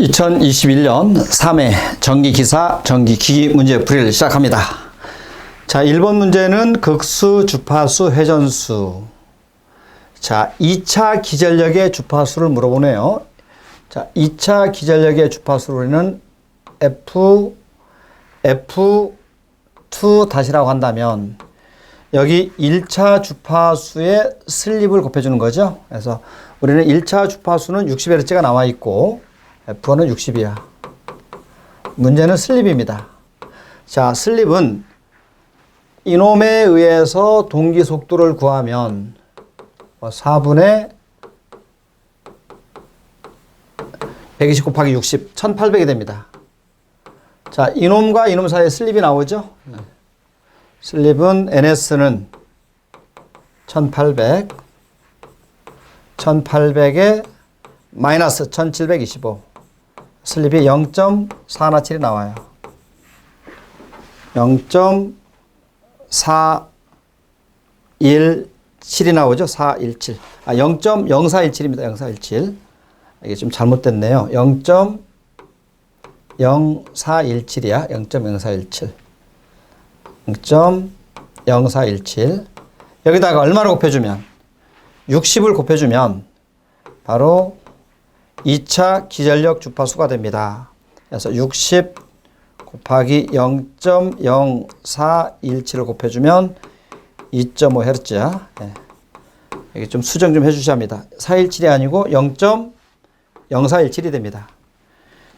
2021년 3회 전기기사 전기기기 문제풀이를 시작합니다. 자, 1번 문제는 극수, 주파수, 회전수. 자, 2차 기전력의 주파수를 물어보네요. 자, 2차 기전력의 주파수로는 F2-라고 한다면 여기 1차 주파수의 슬립을 곱해주는 거죠. 그래서 우리는 1차 주파수는 60Hz가 나와 있고 F1은 60이야. 문제는 슬립입니다. 자, 슬립은 이놈에 의해서 동기 속도를 구하면 4분의 120 곱하기 60, 1800이 됩니다. 자, 이놈과 이놈 사이에 슬립이 나오죠? 슬립은 NS는 1800, 1800에 마이너스 1725. 슬립이 0.417이 나와요. 0.417이 나오죠? 417. 0.0417입니다. 0417. 이게 좀 잘못됐네요. 0.0417이야. 0.0417. 0.0417. 여기다가 얼마를 곱해주면? 60을 곱해주면 바로 2차 기전력 주파수가 됩니다. 그래서 60 곱하기 0.0417을 곱해주면 2.5Hz야. 네. 여기 좀 수정 좀 해주셔야 합니다. 417이 아니고 0.0417이 됩니다.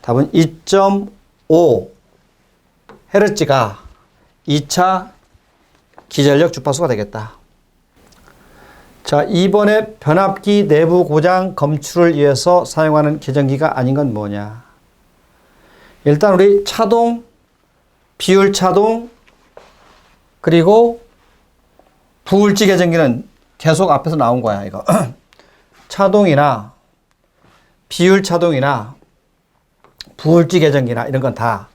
답은 2.5Hz가 2차 기전력 주파수가 되겠다. 자, 이번에 변압기 내부 고장 검출을 위해서 사용하는 계정기가 아닌 건 뭐냐? 일단 우리 차동, 비율 차동, 그리고 부울지 계정기는 계속 앞에서 나온 거야, 이거. 차동이나 비율 차동이나 부울지 계정기나 이런 건 다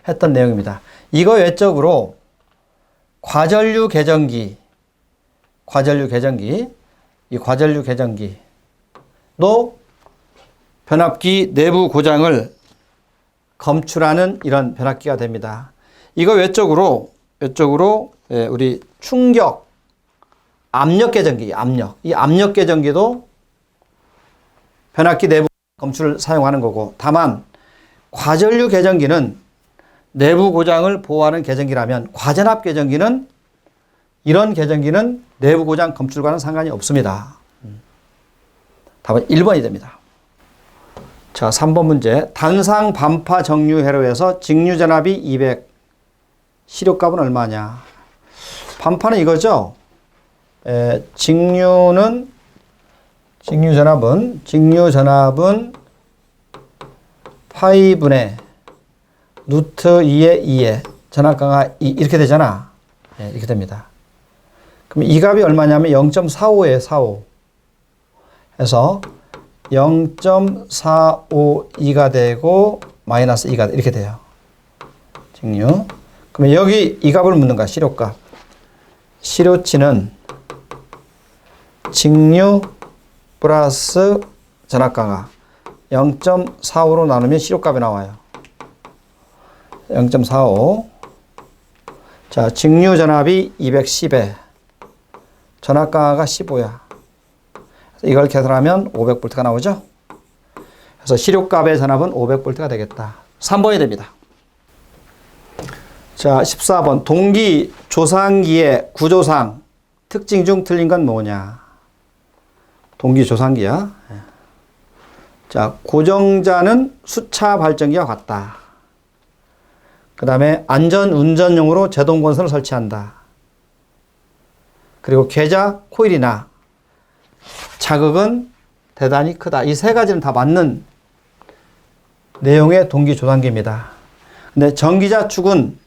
했던 내용입니다. 이거 외적으로 과전류 계정기, 이 과전류 계정기도 변압기 내부 고장을 검출하는 이런 변압기가 됩니다. 이거 외적으로 우리 충격, 압력 계정기, 이 압력 계정기도 변압기 내부 검출을 사용하는 거고, 다만 과전류 계정기는 내부 고장을 보호하는 계정기라면 과전압 계정기는 이런 계정기는 내부 고장 검출과는 상관이 없습니다. 답은 1번이 됩니다. 자, 3번 문제. 단상 반파 정류 회로에서 직류 전압이 200. 시료값은 얼마냐? 반파는 이거죠. 직류 전압은 파이분의 루트 2의 2에 전압 강하 2 이렇게 되잖아. 이렇게 됩니다. 그럼 이 값이 얼마냐면 0.45예요. 45. 해서 0.452가 되고 마이너스 2가 이렇게 돼요. 직류. 그러면 여기 이 값을 묻는 거야. 시료값. 시료치는 직류 플러스 전압 강하 0.45로 나누면 시료값이 나와요. 0.45. 자, 직류 전압이 210에 전압 강하가 15야. 이걸 계산하면 500V가 나오죠? 그래서 시료값의 전압은 500V가 되겠다. 3번이 됩니다. 자, 14번. 동기 조상기의 구조상 특징 중 틀린 건 뭐냐? 동기 조상기야. 자, 고정자는 수차 발전기와 같다. 그 다음에 안전 운전용으로 제동 건선을 설치한다. 그리고 계좌 코일이나 자극은 대단히 크다. 이 세 가지는 다 맞는 내용의 동기 조상기입니다. 근데 전기자 축은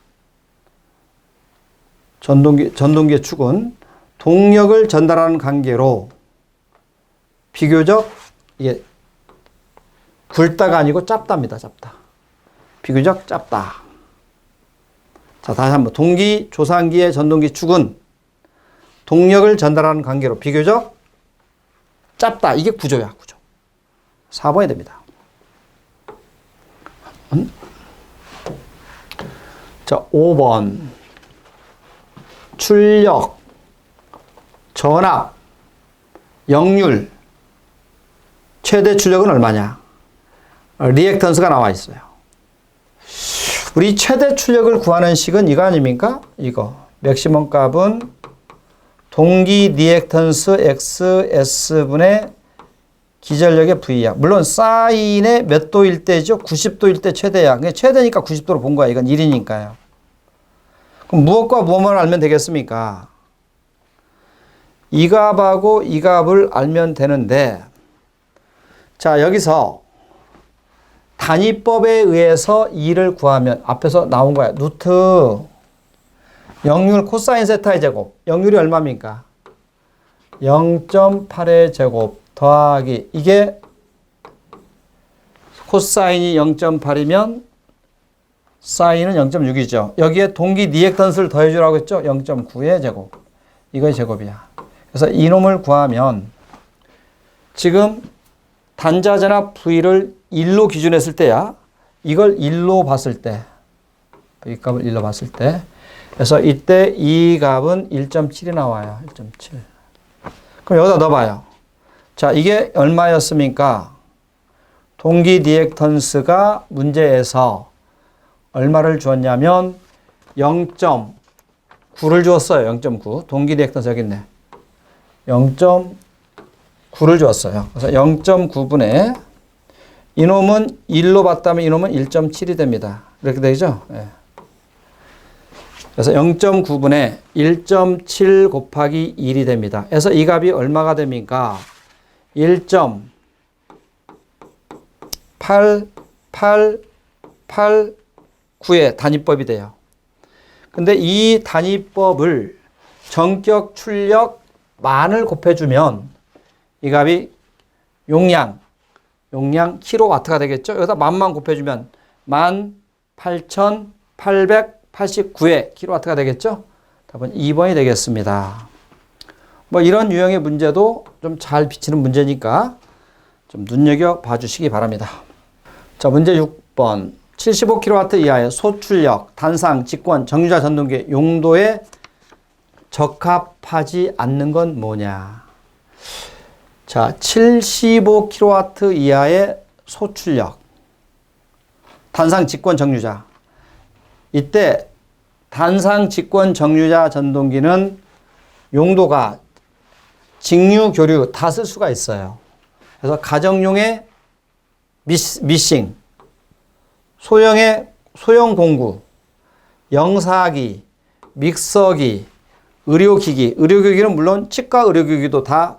전동기의 축은 동력을 전달하는 관계로 비교적 이게 굵다가 아니고 짧답니다. 짧다. 비교적 짧다. 자, 다시 한번. 동기 조상기의 전동기 축은 동력을 전달하는 관계로 비교적 짧다. 이게 구조야, 구조. 4번이 됩니다. 자, 5번. 출력, 전압, 역률, 최대 출력은 얼마냐? 리액턴스가 나와 있어요. 우리 최대 출력을 구하는 식은 이거 아닙니까? 이거. 맥시멈 값은 동기 리액턴스 XS분의 기전력의 V야. 물론 사인의 몇 도일 때죠? 90도일 때 최대야. 그냥 최대니까 90도로 본 거야. 이건 1이니까요. 그럼 무엇과 무엇만 알면 되겠습니까? 이 값하고 이 값을 알면 되는데, 자, 여기서 단위법에 의해서 2를 구하면 앞에서 나온 거야. 루트 역률 코사인 세타의 제곱. 역률이 얼마입니까? 0.8의 제곱 더하기 이게 코사인이 0.8이면 사인은 0.6이죠. 여기에 동기 리액턴스를 더해주라고 했죠. 0.9의 제곱. 이거의 제곱이야. 그래서 이놈을 구하면 지금 단자전압 V를 1로 기준했을 때야. 이걸 1로 봤을 때. V 값을 1로 봤을 때. 그래서 이때 이 값은 1.7이 나와요. 1.7. 그럼 여기다 넣어봐요. 자, 이게 얼마였습니까? 동기 리액턴스가 문제에서 얼마를 주었냐면 0.9를 주었어요. 0.9. 동기 리액턴스 여기 있네. 0.9를 주었어요. 그래서 0.9분의 이놈은 1로 봤다면 이놈은 1.7이 됩니다. 이렇게 되죠? 네. 그래서 0.9분의 1.7 곱하기 1이 됩니다. 그래서 이 값이 얼마가 됩니까? 1.8889의 단위법이 돼요. 근데 이 단위법을 전격 출력 만을 곱해주면 이 값이 용량 킬로와트가 되겠죠? 여기다 만만 곱해주면 18,889의 킬로와트가 되겠죠? 답은 2번이 되겠습니다. 뭐 이런 유형의 문제도 좀 잘 비치는 문제니까 좀 눈여겨 봐주시기 바랍니다. 자, 문제 6번. 75kW 이하의 소출력, 단상, 직권, 정유자 전동기 용도에 적합하지 않는 건 뭐냐? 자, 75kW 이하의 소출력, 단상, 직권, 정유자. 이때 단상, 직권, 정유자 전동기는 용도가 직류, 교류 다 쓸 수가 있어요. 그래서 가정용의 미싱, 소형 공구, 영사기, 믹서기, 의료기기는 물론 치과 의료기기도 다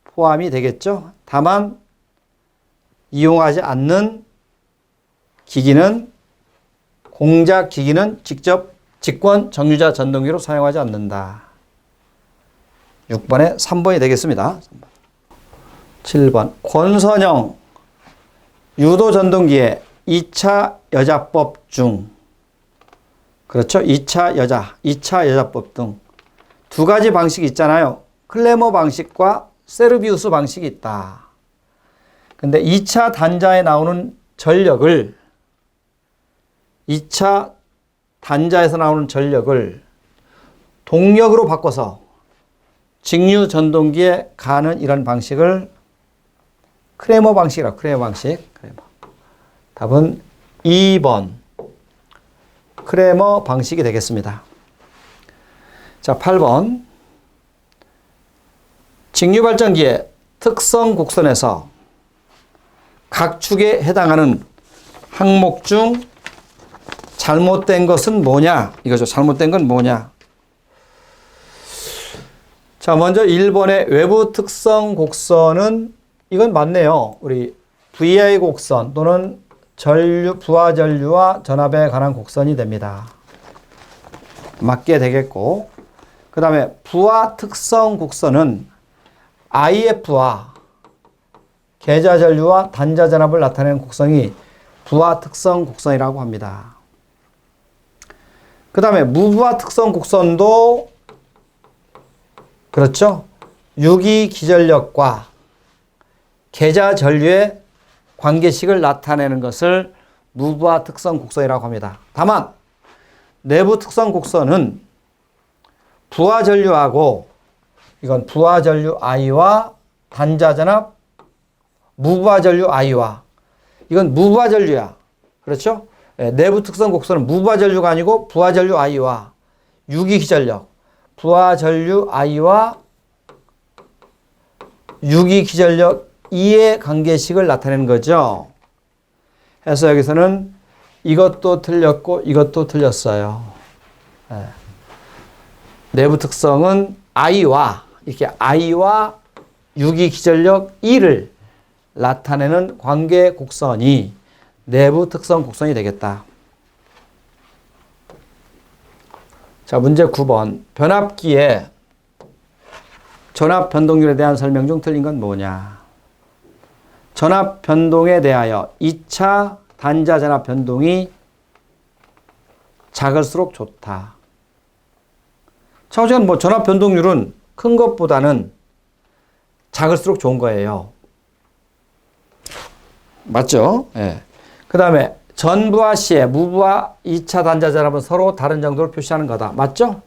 포함이 되겠죠. 다만 이용하지 않는 기기는 공작 기기는 직접 직권 정유자 전동기로 사용하지 않는다. 6번에 3번이 되겠습니다. 7번. 권선영 유도 전동기의 2차 여자법 중, 그렇죠? 2차 여자법 등 두 가지 방식이 있잖아요. 클레머 방식과 세르비우스 방식이 있다. 근데 2차 단자에 나오는 전력을 2차 단자에서 나오는 전력을 동력으로 바꿔서 직류 전동기에 가는 이런 방식을 크레머 방식이라고, 크레머 방식. 답은 2번 크레머 방식이 되겠습니다. 자, 8번. 직류발전기의 특성 곡선에서 각 축에 해당하는 항목 중 잘못된 것은 뭐냐? 이거죠. 잘못된 건 뭐냐? 자, 먼저 1번의 외부 특성 곡선은 이건 맞네요. 우리 VI 곡선 또는 부하 전류와 전압에 관한 곡선이 됩니다. 맞게 되겠고, 그 다음에 부하 특성 곡선은 IF와 계좌 전류와 단자 전압을 나타내는 곡선이 부하 특성 곡선이라고 합니다. 그 다음에 무부하 특성 곡선도 그렇죠. 유기 기전력과 계좌 전류의 관계식을 나타내는 것을 무부하 특성 곡선이라고 합니다. 다만 내부 특성 곡선은 부하 전류하고 이건 부하 전류 I와 단자 전압 무부하 전류 I와 이건 무부하 전류야. 그렇죠? 네, 내부 특성 곡선은 무부하 전류가 아니고 부하 전류 I와 유기 기전력 부하 전류 I와 유기 기전력 E의 관계식을 나타내는 거죠. 그래서 여기서는 이것도 틀렸고 이것도 틀렸어요. 네. 내부 특성은 I와 이렇게 I와 유기 기전력 E를 나타내는 관계 곡선이 내부 특성 곡선이 되겠다. 자, 문제 9번. 변압기의 전압 변동률에 대한 설명 중 틀린 건 뭐냐? 전압 변동에 대하여 2차 단자 전압 변동이 작을수록 좋다. 자, 어쨌든 뭐 전압 변동률은 큰 것보다는 작을수록 좋은 거예요. 맞죠? 예. 그 다음에 전부하 시에 무부하 2차 단자 전압은 서로 다른 정도로 표시하는 거다. 맞죠?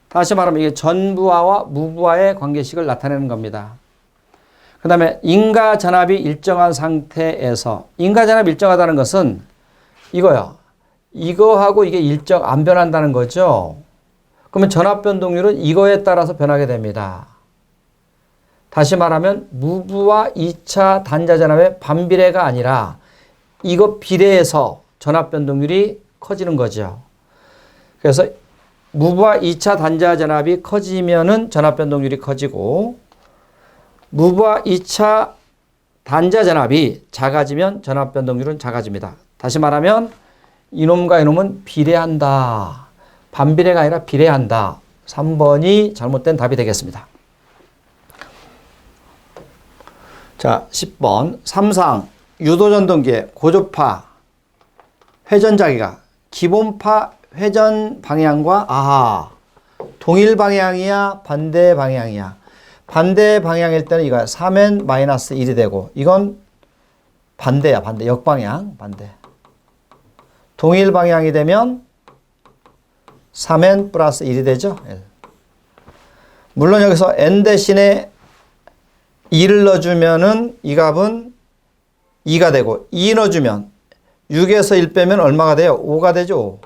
다시 말하면 이게 전부하와 무부하의 관계식을 나타내는 겁니다. 그 다음에 인가 전압이 일정한 상태에서 인가 전압이 일정하다는 것은 이거요. 이거하고 이게 일정 안 변한다는 거죠. 그러면 전압 변동률은 이거에 따라서 변하게 됩니다. 다시 말하면 무부하 2차 단자 전압의 반비례가 아니라 이거 비례해서 전압 변동률이 커지는 거죠. 그래서 무부하 2차 단자 전압이 커지면은 전압 변동률이 커지고 무부하 2차 단자 전압이 작아지면 전압 변동률은 작아집니다. 다시 말하면 이놈과 이놈은 비례한다. 반비례가 아니라 비례한다. 3번이 잘못된 답이 되겠습니다. 자, 10번. 3상 유도전동기의 고조파 회전자기가 기본파 회전 방향과 동일 방향이야 반대 방향이야. 반대 방향일 때는 이거야. 3n 마이너스 1이 되고 이건 반대야. 반대. 역방향. 반대. 동일 방향이 되면 3n 플러스 1이 되죠. 물론 여기서 n 대신에 2를 넣어주면은 이 값은 2가 되고 2 넣어주면 6에서 1 빼면 얼마가 돼요? 5가 되죠.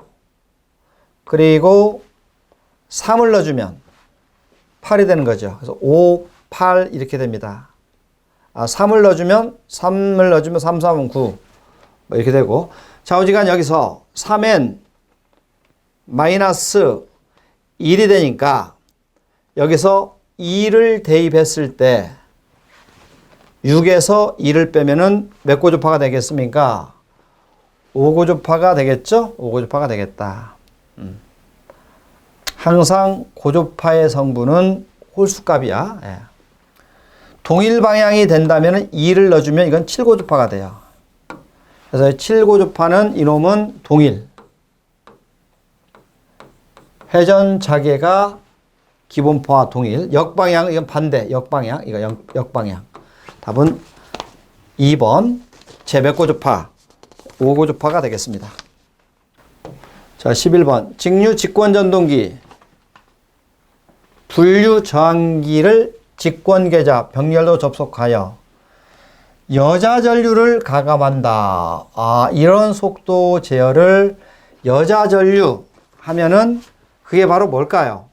그리고 3을 넣어주면 8이 되는 거죠. 그래서 5, 8 이렇게 됩니다. 3을 넣어주면 3, 3은 9 뭐 이렇게 되고 좌우지간 여기서 3n 마이너스 1이 되니까 여기서 2를 대입했을 때 6에서 2를 빼면은 몇 고조파가 되겠습니까? 5고조파가 되겠죠? 5고조파가 되겠다. 항상 고조파의 성분은 홀수값이야. 예. 동일 방향이 된다면 2를 넣어주면 이건 7고조파가 돼요. 그래서 7고조파는 이놈은 동일. 회전 자개가 기본파와 동일. 역방향, 이건 반대. 역방향, 이거 역방향. 답은 2번 제100고조파 5고조파가 되겠습니다. 자, 11번 직류 직권전동기 분류 저항기를 직권계좌 병렬로 접속하여 여자 전류를 가감한다. 이런 속도 제어를 여자 전류 하면은 그게 바로 뭘까요?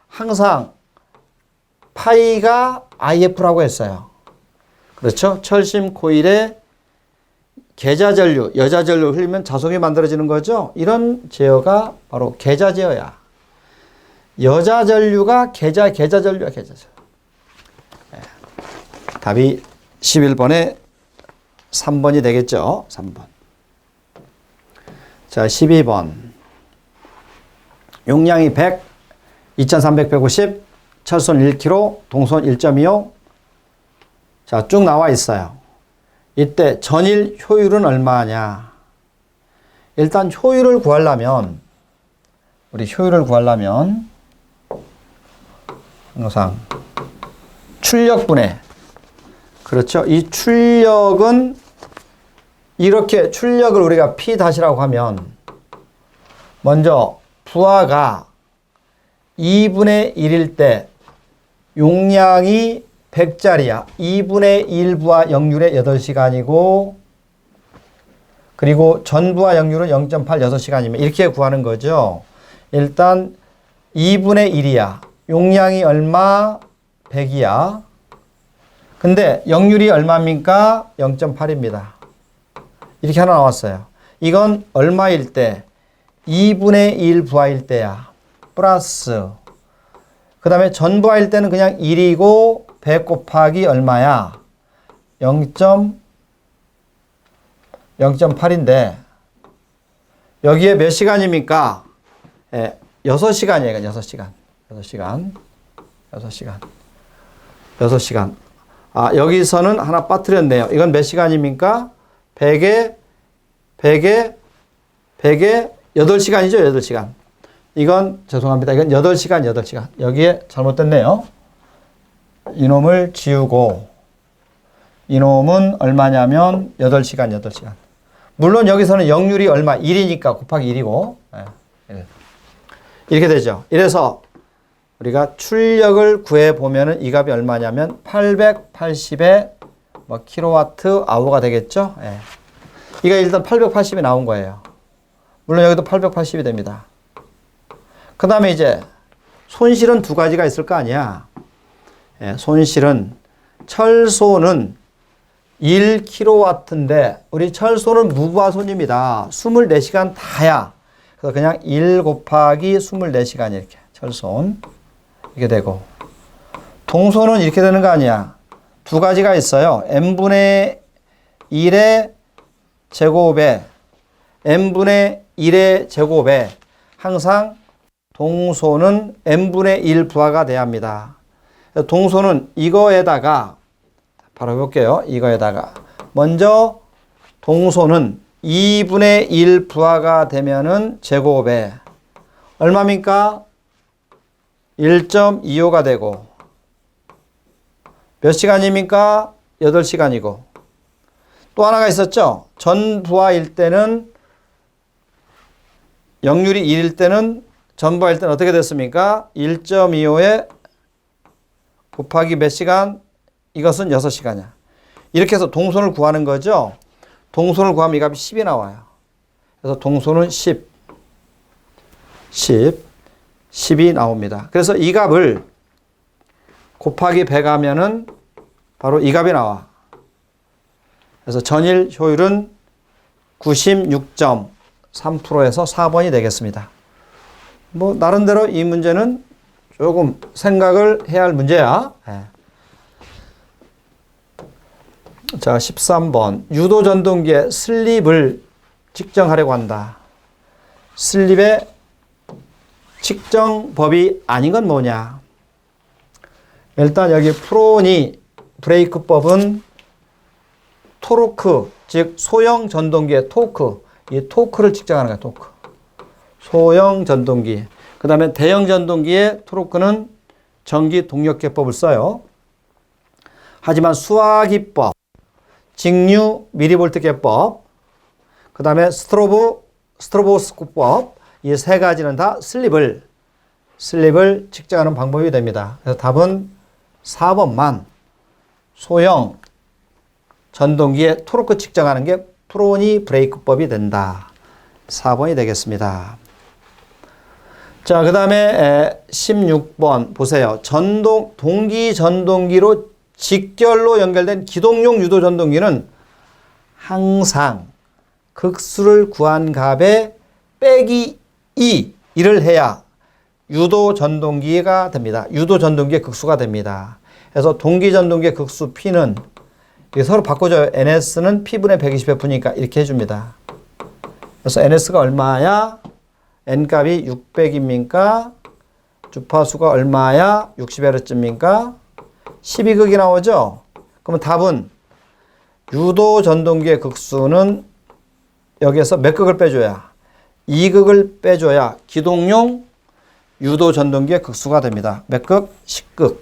항상 파이가 IF라고 했어요. 그렇죠? 철심 코일에 계좌 전류, 여자 전류 흘리면 자석이 만들어지는 거죠. 이런 제어가 바로 계좌 제어야. 여자 전류가 계좌 전류야, 계좌 전류. 네. 답이 11번에 3번이 되겠죠. 3번. 자, 12번. 용량이 100, 2300, 150, 철선 1kg, 동선 1.25. 자, 쭉 나와 있어요. 이때 전일 효율은 얼마냐? 일단 효율을 구하려면 항상 출력분해. 그렇죠? 이 출력은 이렇게 출력을 우리가 P 다시라고 하면 먼저 부하가 2분의 1일 때 용량이 100짜리야. 2분의 1 부하 역률의 8시간이고 그리고 전부하 역률은 0.8 6시간이면 이렇게 구하는 거죠. 일단 2분의 1이야. 용량이 얼마? 100이야. 근데 역률이 얼마입니까? 0.8입니다. 이렇게 하나 나왔어요. 이건 얼마일 때? 2분의 1 부하일 때야. 플러스 그 다음에 전부하일 때는 그냥 1이고 100 곱하기 얼마야? 0.8인데 여기에 몇 시간입니까? 6시간이에요. 6시간. 아, 여기서는 하나 빠뜨렸네요. 이건 몇 시간입니까? 100에 8시간이죠. 8시간. 이건 죄송합니다. 이건 8시간. 여기에 잘못됐네요. 이놈을 지우고 이놈은 얼마냐면 8시간. 물론 여기서는 역률이 얼마? 1이니까 곱하기 1이고 이렇게 되죠. 이래서 우리가 출력을 구해보면 이 값이 얼마냐면 880의 킬로와트 아워가 되겠죠. 이거 일단 880이 나온 거예요. 물론 여기도 880이 됩니다. 그 다음에 이제 손실은 두 가지가 있을 거 아니야. 손실은 철소는 1kW인데 우리 철소는 무부하손입니다. 24시간 다야. 그래서 그냥 1 곱하기 24시간 이렇게 철손 이렇게 되고 동소는 이렇게 되는 거 아니야. 두 가지가 있어요. n분의 1의 제곱에 n분의 1의 제곱에 항상 동소는 n분의 1 부하가 돼야 합니다. 동소는 이거에다가 바로 해볼게요. 이거에다가 먼저 동소는 2분의 1 부하가 되면은 제곱에 얼마입니까? 1.25가 되고 몇 시간입니까? 8시간이고 또 하나가 있었죠. 전부하일 때는 역률이 1일 때는 전부하일 때는 어떻게 됐습니까? 1.25에 곱하기 몇 시간? 이것은 6시간이야. 이렇게 해서 동소를 구하는 거죠. 동소를 구하면 이 값이 10이 나와요. 그래서 동소는 10이 나옵니다. 그래서 이 값을 곱하기 100 하면은 바로 이 값이 나와. 그래서 전일 효율은 96.3%에서 4번이 되겠습니다. 뭐 나름대로 이 문제는 조금 생각을 해야 할 문제야. 자, 13번. 유도 전동기의 슬립을 측정하려고 한다. 슬립의 측정법이 아닌 건 뭐냐? 일단 여기 프로니 브레이크법은 토르크, 즉 소형 전동기의 토크, 이 토크를 측정하는 거야. 토크. 소형 전동기. 그 다음에 대형 전동기의 토르크는 전기 동력계법을 써요. 하지만 수화기법, 직류 미리볼트계법, 그 다음에 스트로보스코법, 이 세 가지는 다 슬립을 측정하는 방법이 됩니다. 그래서 답은 4번만 소형 전동기의 토르크 측정하는 게 프로니 브레이크법이 된다. 4번이 되겠습니다. 자, 그 다음에 16번 보세요. 동기 전동기로 직결로 연결된 기동용 유도 전동기는 항상 극수를 구한 값에 빼기 2를 해야 유도 전동기가 됩니다. 유도 전동기의 극수가 됩니다. 그래서 동기 전동기의 극수 P는 서로 바꿔줘요. NS는 P분의 120F니까 이렇게 해줍니다. 그래서 NS가 얼마야? N값이 600입니까? 주파수가 얼마야? 60Hz입니까? 12극이 나오죠? 그러면 답은 유도 전동기의 극수는 여기에서 몇 극을 빼줘야? 2극을 빼줘야 기동용 유도 전동기의 극수가 됩니다. 몇 극? 10극.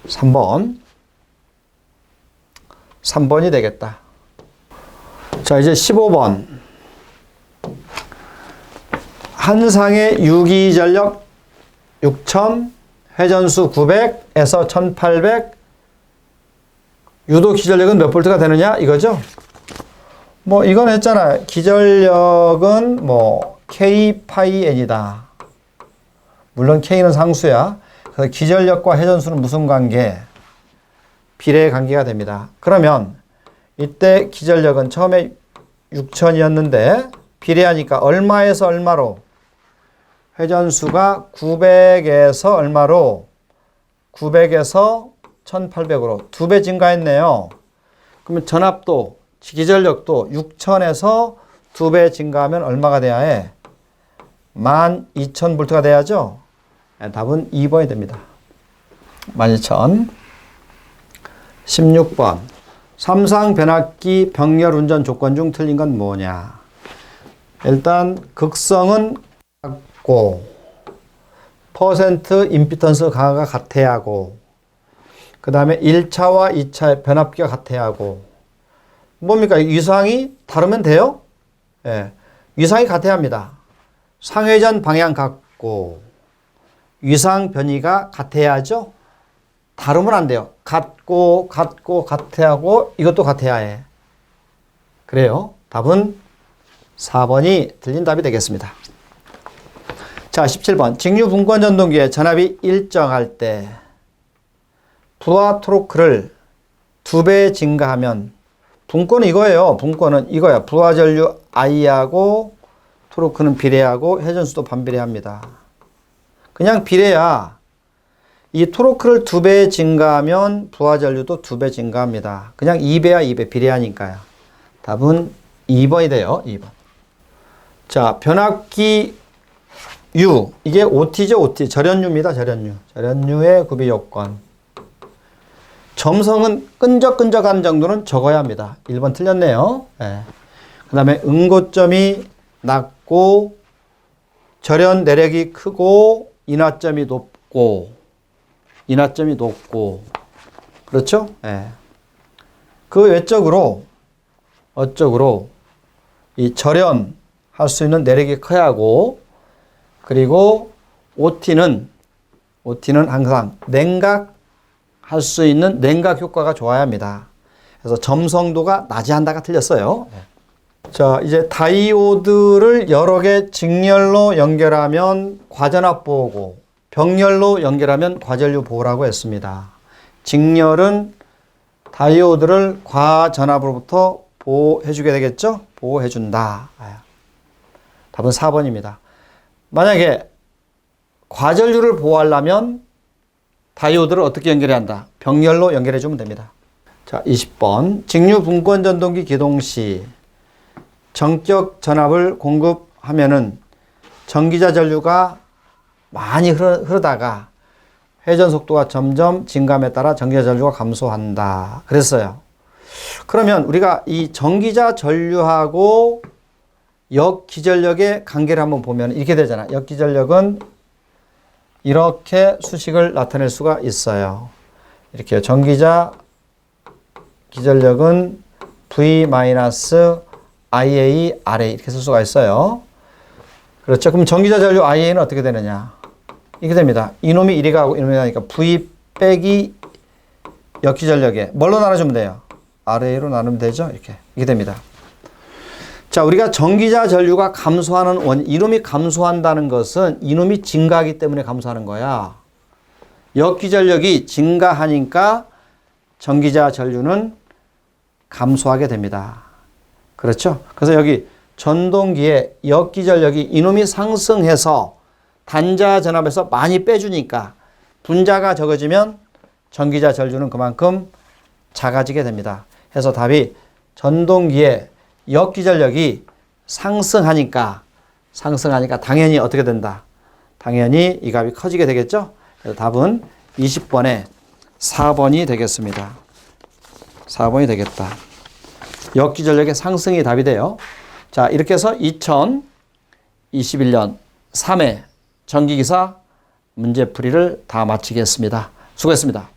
3번. 3번이 되겠다. 자, 이제 15번. 한상의 유기전력 6000, 회전수 900에서 1800, 유도 기전력은 몇 볼트가 되느냐? 이거죠? 뭐, 이건 했잖아. 기전력은 뭐, K 파이 N이다. 물론 K는 상수야. 그래서 기전력과 회전수는 무슨 관계? 비례의 관계가 됩니다. 그러면 이때 기전력은 처음에 6000이었는데 비례하니까 얼마에서 얼마로? 회전수가 900에서 얼마로? 900에서 1800으로 2배 증가했네요. 그러면 전압도, 기전력도 6000에서 2배 증가하면 얼마가 돼야 해? 12000V가 돼야죠? 답은 2번이 됩니다. 12000. 16번. 삼상 변압기 병렬 운전 조건 중 틀린 건 뭐냐? 일단 극성은 같고 퍼센트 임피턴스 강화가 같아야 하고 그 다음에 1차와 2차의 변압기가 같아야 하고 뭡니까? 위상이 다르면 돼요? 예. 위상이 같아야 합니다. 상회전 방향 같고 위상 변이가 같아야 하죠? 다르면 안 돼요. 같고 같아야 하고 이것도 같아야 해. 그래요. 답은 4번이 틀린 답이 되겠습니다. 자, 17번. 직류 분권 전동기의 전압이 일정할 때 부하 토르크를 2배 증가하면 분권은 이거예요. 분권은 이거야. 부하 전류 I하고 토르크는 비례하고 회전수도 반비례합니다. 그냥 비례야. 이 토르크를 2배 증가하면 부하 전류도 2배 증가합니다. 그냥 2배야 2배 비례하니까요. 답은 2번이 돼요. 2번. 자, 변압기 U. 이게 OT죠, OT. 절연유입니다, 절연유. 절연유의 구비 요건. 점성은 끈적끈적한 정도는 적어야 합니다. 1번 틀렸네요. 네. 그 다음에 응고점이 낮고, 절연 내력이 크고, 인하점이 높고, 그렇죠? 네. 그 외적으로, 어적으로, 이 절연할 수 있는 내력이 커야 하고, 그리고 OT는 항상 냉각할 수 있는 냉각 효과가 좋아야 합니다. 그래서 점성도가 낮이 한다가 틀렸어요. 자, 이제 다이오드를 여러 개 직렬로 연결하면 과전압 보호고 병렬로 연결하면 과전류 보호라고 했습니다. 직렬은 다이오드를 과전압으로부터 보호해주게 되겠죠? 보호해준다. 답은 4번입니다. 만약에 과전류를 보호하려면 다이오드를 어떻게 연결해야 한다? 병렬로 연결해 주면 됩니다. 자, 20번. 직류 분권 전동기 기동 시 정격 전압을 공급하면은 전기자 전류가 많이 흐르다가 회전 속도가 점점 증감에 따라 전기자 전류가 감소한다. 그랬어요. 그러면 우리가 이 전기자 전류하고 역기전력의 관계를 한번 보면 이렇게 되잖아. 역기전력은 이렇게 수식을 나타낼 수가 있어요. 이렇게 전기자 기전력은 V-IA RA 이렇게 쓸 수가 있어요. 그렇죠. 그럼 전기자 전류 IA는 어떻게 되느냐? 이렇게 됩니다. 이놈이 이리 가고 이놈이 가니까 V 빼기 역기전력에 뭘로 나눠주면 돼요? RA로 나누면 되죠. 이렇게 됩니다. 자, 우리가 전기자 전류가 감소하는 원인, 이놈이 감소한다는 것은 이놈이 증가하기 때문에 감소하는 거야. 역기전력이 증가하니까 전기자 전류는 감소하게 됩니다. 그렇죠? 그래서 여기 전동기의 역기전력이 이놈이 상승해서 단자 전압에서 많이 빼주니까 분자가 적어지면 전기자 전류는 그만큼 작아지게 됩니다. 그래서 답이 전동기의 역기전력이 상승하니까 당연히 어떻게 된다? 당연히 이 값이 커지게 되겠죠? 그래서 답은 20번에 4번이 되겠습니다. 4번이 되겠다. 역기전력의 상승이 답이 돼요. 자, 이렇게 해서 2021년 3회 전기기사 문제풀이를 다 마치겠습니다. 수고했습니다.